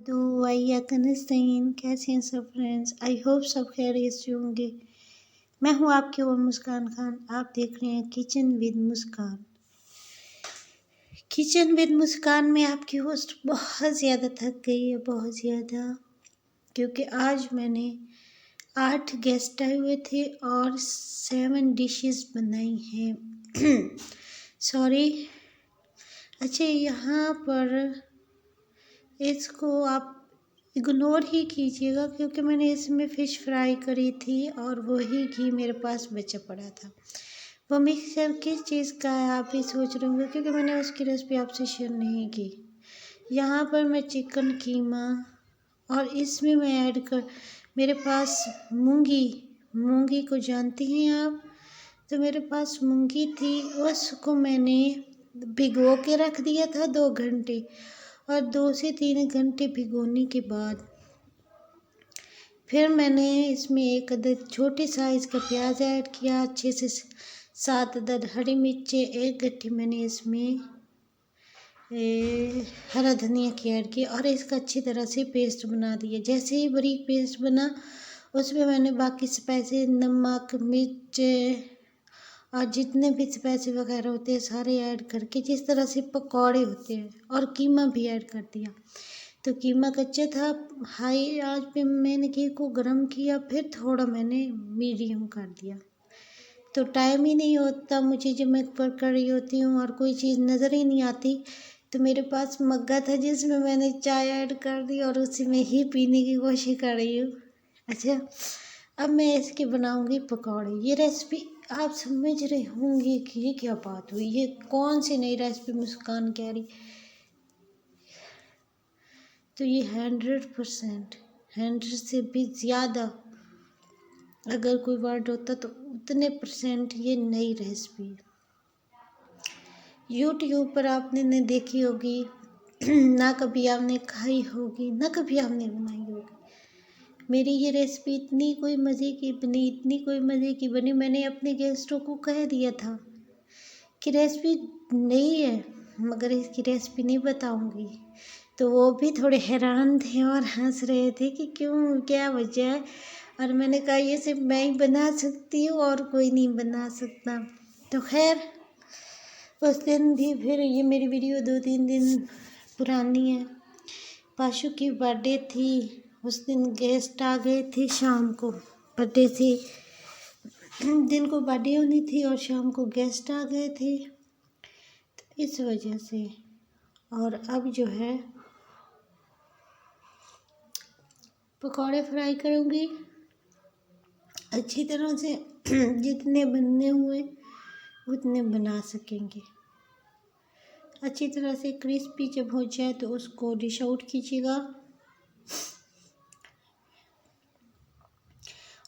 वबरकातुहू। कैसे हैं सब फ्रेंड्स? आई होप सब खैरियत से होंगे। मैं हूँ आपकी वो मुस्कान खान। आप देख रहे हैं kitchen with Muskan. Kitchen with Muskan में आपकी होस्ट बहुत ज़्यादा थक गई है, बहुत ज़्यादा, क्योंकि आज मैंने 8 गेस्ट आए हुए थे और 7 डिशेस बनाई हैं। सॉरी। अच्छा, यहाँ पर इसको आप इग्नोर ही कीजिएगा क्योंकि मैंने इसमें फ़िश फ्राई करी थी और वही घी मेरे पास बचा पड़ा था। वो मिक्सचर किस चीज़ का है आप ही सोच रहे होंगे, क्योंकि मैंने उसकी रेसिपी आपसे शेयर नहीं की। यहाँ पर मैं चिकन कीमा और इसमें मैं ऐड कर, मेरे पास मूंगी को जानती हैं आप, तो मेरे पास मूंगी थी, उसको मैंने भिगो के रख दिया था 2 घंटे, और 2 से 3 घंटे भिगोने के बाद फिर मैंने इसमें 1 अदद छोटे साइज़ का प्याज ऐड किया, अच्छे से 7 अदद हरी मिर्चें, 1 गट्ठी मैंने इसमें हरा धनिया की ऐड की और इसका अच्छी तरह से पेस्ट बना दिया। जैसे ही बारीक पेस्ट बना, उसमें मैंने बाकी स्पाइसेस, नमक, मिर्च और जितने भी स्पाइसेस वगैरह होते हैं सारे ऐड करके, जिस तरह से पकौड़े होते हैं, और कीमा भी ऐड कर दिया। तो कीमा कच्चा था, हाई आंच पे मैंने घी को गर्म किया, फिर थोड़ा मैंने मीडियम कर दिया। तो टाइम ही नहीं होता मुझे जब मैं कर रही होती हूँ और कोई चीज़ नज़र ही नहीं आती, तो मेरे पास मग्गा था जिसमें मैंने चाय ऐड कर दी और उसी में ही पीने की कोशिश कर रही हूँ। अच्छा, अब मैं इसके बनाऊंगी पकौड़े। ये रेसिपी आप समझ रहे होंगे कि ये क्या बात हुई, ये कौन सी नई रेसिपी मुस्कान कह रही। तो ये 100%, 100 से भी ज़्यादा अगर कोई वर्ड होता तो उतने % ये नई रेसिपी यूट्यूब पर आपने न देखी होगी, ना कभी आपने खाई होगी, ना कभी आपने बनाई होगी। मेरी ये रेसिपी इतनी कोई मज़े की बनी, इतनी कोई मज़े की बनी, मैंने अपने गेस्टों को कह दिया था कि रेसिपी नई है मगर इसकी रेसिपी नहीं बताऊंगी। तो वो भी थोड़े हैरान थे और हंस रहे थे कि क्यों, क्या वजह है। और मैंने कहा ये सिर्फ मैं ही बना सकती हूँ और कोई नहीं बना सकता। तो खैर, उस दिन भी, फिर ये मेरी वीडियो 2-3 दिन पुरानी है। पाशु की बर्थडे थी, उस दिन गेस्ट आ गए थे शाम को। बर्थडे थी, दिन को बर्थडे होनी थी और शाम को गेस्ट आ गए थे, तो इस वजह से। और अब जो है पकौड़े फ्राई करूँगी अच्छी तरह से। जितने बनने हुए उतने बना सकेंगे। अच्छी तरह से क्रिस्पी जब हो जाए तो उसको डिश आउट कीजिएगा।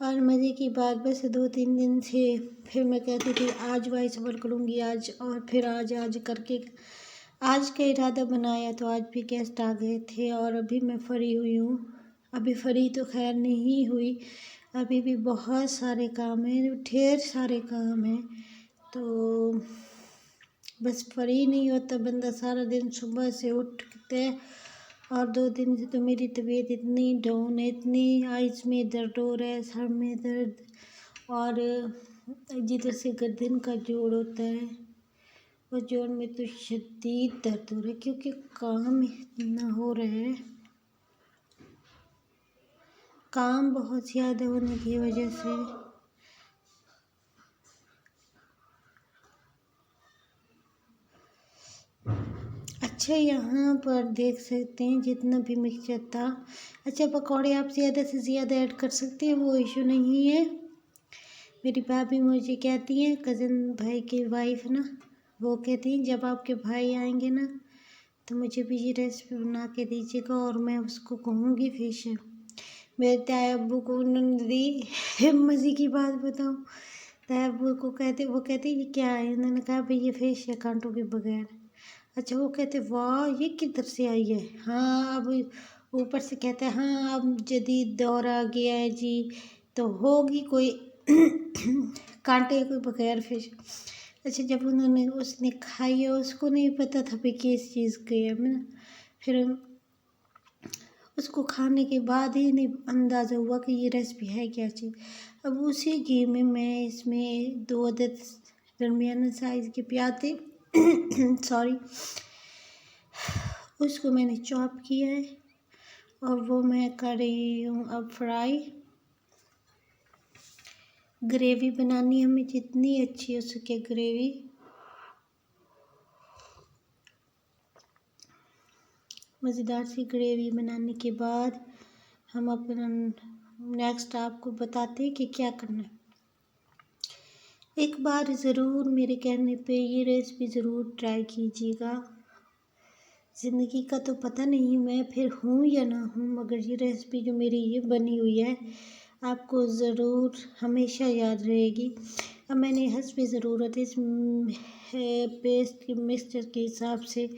और मज़े की बात, वैसे 2-3 दिन से फिर मैं कहती थी आज वॉइस ओवर करूँगी आज, और फिर आज करके आज का इरादा बनाया, तो आज भी गेस्ट आ गए थे और अभी मैं फ्री हुई हूँ। अभी फ्री तो खैर नहीं हुई, अभी भी बहुत सारे काम हैं, ढेर सारे काम हैं। तो बस फ्री नहीं होता बंदा सारा दिन, सुबह से उठते। और 2 दिन से तो मेरी तबीयत इतनी डाउन है, इतनी आइज़ में दर्द हो रहा है, सर में दर्द, और जिधर से गर्दन का जोड़ होता है उस जोड़ में तो शदीद दर्द हो रहा है, क्योंकि काम इतना हो रहा है, काम बहुत ज़्यादा होने की वजह से। अच्छा, यहाँ पर देख सकते हैं जितना भी मिक्सचर था। अच्छा, पकौड़े आप ज़्यादा से ज़्यादा ऐड कर सकते हैं, वो इशू नहीं है। मेरी भाभी मुझे कहती हैं, कज़न भाई की वाइफ ना, वो कहती हैं जब आपके भाई आएंगे ना तो मुझे भी ये रेसिपी बना के दीजिएगा और मैं उसको कहूँगी फिश। मेरे ताया अब्बू को उन्होंने दी। मज़े की बात बताऊँ, ताया अब्बू को कहते, वो कहते ये क्या है, उन्होंने कहा भाई ये फिश है कांटों के बगैर। अच्छा, वो कहते वाह ये किधर से आई है। हाँ, अब ऊपर से कहते हैं हाँ अब जदीद दौर आ गया है जी, तो होगी कोई कांटे के बगैर फिश। अच्छा, जब उन्होंने उसने खाई है, उसको नहीं पता था भाई किस चीज़ की है। मैं फिर उसको खाने के बाद ही नहीं अंदाज़ा हुआ कि ये रेसिपी है क्या चीज़। अब उसी घी में मैं इसमें 2 अदद दरमियाना साइज़ के प्याज थे सॉरी, उसको मैंने चॉप किया है और वो मैं कर रही हूँ अब फ्राई। ग्रेवी बनानी हमें जितनी अच्छी हो सके ग्रेवी। मज़ेदार सी ग्रेवी बनाने के बाद हम अपना नेक्स्ट आपको बताते हैं कि क्या करना है। एक बार ज़रूर मेरे कहने पे ये रेसिपी ज़रूर ट्राई कीजिएगा। ज़िंदगी का तो पता नहीं मैं फिर हूँ या ना हूँ, मगर ये रेसिपी जो मेरी ये बनी हुई है आपको ज़रूर हमेशा याद रहेगी। अब मैंने हस्बे ज़रूरत इस पेस्ट की मिक्सचर के हिसाब से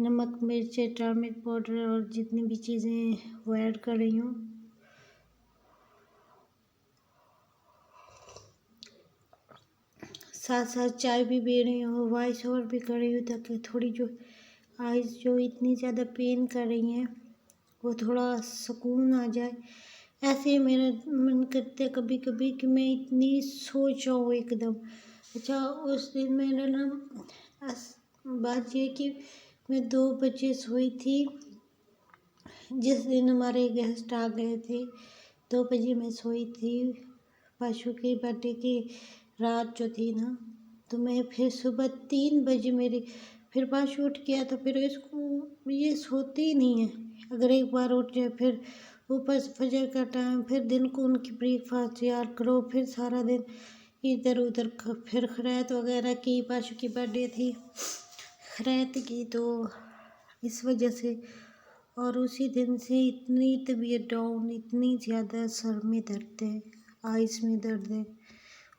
नमक, मिर्च, टर्मरिक पाउडर और जितनी भी चीज़ें वो ऐड कर रही हूँ। साथ साथ चाय भी पी रही हूँ, वॉइस ओवर भी कर रही हूँ ताकि थोड़ी जो आइज़ जो इतनी ज़्यादा पेन कर रही हैं वो थोड़ा सुकून आ जाए। ऐसे ही मेरा मन करता है कभी कभी कि मैं इतनी सो जाऊँ एकदम। अच्छा, उस दिन मेरा ना बात ये कि मैं 2 बजे सोई थी जिस दिन हमारे गेस्ट आ गए थे। 2 बजे मैं सोई थी, पाशु की बर्थडे की रात जो थी ना, तो मैं फिर सुबह 3 बजे मेरी फिर पाशु उठ गया तो फिर इसको ये सोती ही नहीं है। अगर एक बार उठ जाए फिर ऊपर से फजर का टाइम, फिर दिन को उनकी ब्रेकफास्ट तैयार करो, फिर सारा दिन इधर उधर फिर खैरात वगैरह की, पाशु की बर्थडे थी खैरात की, तो इस वजह से और उसी दिन से इतनी तबीयत डाउन, इतनी ज़्यादा सर में दर्द है, आइज़ में दर्द है,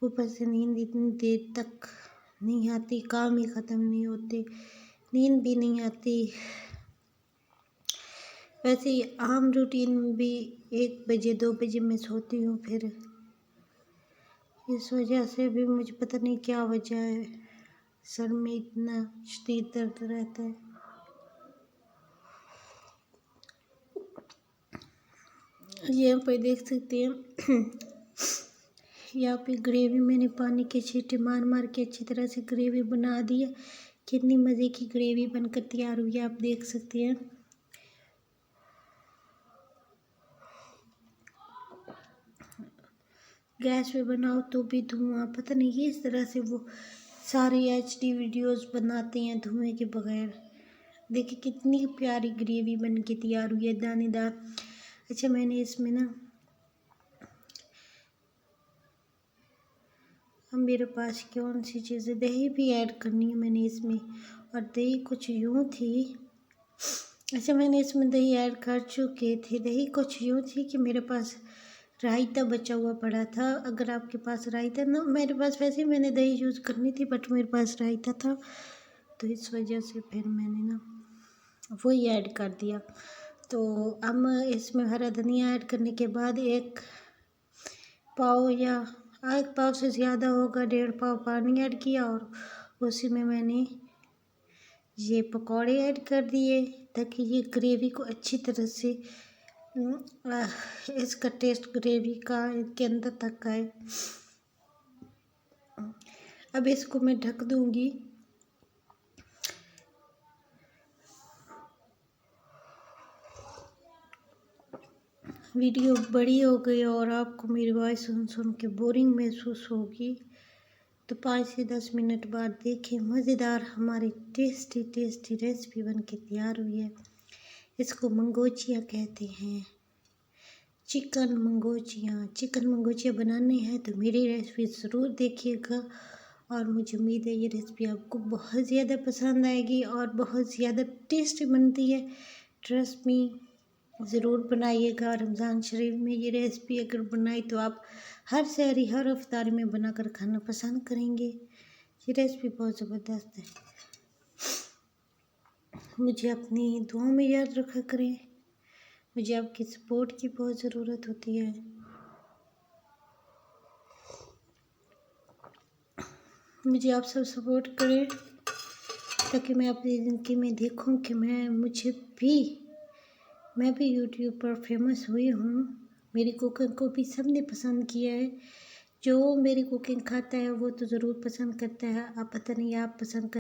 ऊपर से नींद इतनी देर तक नहीं आती, काम ही ख़त्म नहीं होते, नींद भी नहीं आती। वैसे ही आम रूटीन में भी 1 बजे 2 बजे मैं सोती हूँ। फिर इस वजह से भी मुझे पता नहीं क्या वजह है, सर में इतना शदीद दर्द रहता है। यहाँ पर देख सकते हैं यहाँ पे ग्रेवी मैंने पानी के छींटे मार मार के अच्छी तरह से ग्रेवी बना दी है। कितनी मज़े की ग्रेवी बनकर तैयार हुई है आप देख सकते हैं। गैस पे बनाओ तो भी धुआं, पता नहीं इस तरह से वो सारे HD वीडियोस बनाते हैं धुएं के बगैर। देखिए कितनी प्यारी ग्रेवी बन के तैयार हुई है, दानेदार। अच्छा, मैंने इसमें ना अब मेरे पास कौन सी चीज़ें, दही भी ऐड करनी है मैंने इसमें, और दही कुछ यूँ थी। अच्छा, मैंने इसमें दही ऐड कर चुके थे। दही कुछ यूँ थी कि मेरे पास रायता बचा हुआ पड़ा था। अगर आपके पास रायता ना, मेरे पास वैसे ही मैंने दही यूज़ करनी थी बट मेरे पास रायता था, तो इस वजह से फिर मैंने ना वही ऐड कर दिया। तो अब इसमें हरा धनिया ऐड करने के बाद 1 पाव या 1 पाव से ज़्यादा होगा, 1.5 पाव पानी ऐड किया और उसी में मैंने ये पकौड़े ऐड कर दिए ताकि ये ग्रेवी को अच्छी तरह से इसका टेस्ट ग्रेवी का इसके अंदर तक आए। अब इसको मैं ढक दूंगी। वीडियो बड़ी हो गई और आपको मेरी वॉइस सुन सुन के बोरिंग महसूस होगी, तो 5 से 10 मिनट बाद देखें मज़ेदार हमारी टेस्टी टेस्टी रेसिपी बन के तैयार हुई है। इसको मंगोचिया कहते हैं, चिकन मंगोचिया बनानी है तो मेरी रेसिपी ज़रूर देखिएगा। और मुझे उम्मीद है ये रेसिपी आपको बहुत ज़्यादा पसंद आएगी और बहुत ज़्यादा टेस्टी बनती है। ट्रस्ट मी, ज़रूर बनाइएगा। रमज़ान शरीफ में ये रेसिपी अगर बनाई तो आप हर सहरी हर अफ्तारी में बनाकर खाना पसंद करेंगे। ये रेसिपी बहुत ज़बरदस्त है। मुझे अपनी दुआओं में याद रखा करें, मुझे आपकी सपोर्ट की बहुत ज़रूरत होती है। मुझे आप सब सपोर्ट करें ताकि मैं अपनी ज़िंदगी में देखूं कि मुझे भी मैं भी यूट्यूब पर फेमस हुई हूँ। मेरी कुकिंग को भी सबने पसंद किया है। जो मेरी कुकिंग खाता है वो तो ज़रूर पसंद करता है। आप पता नहीं आप पसंद कर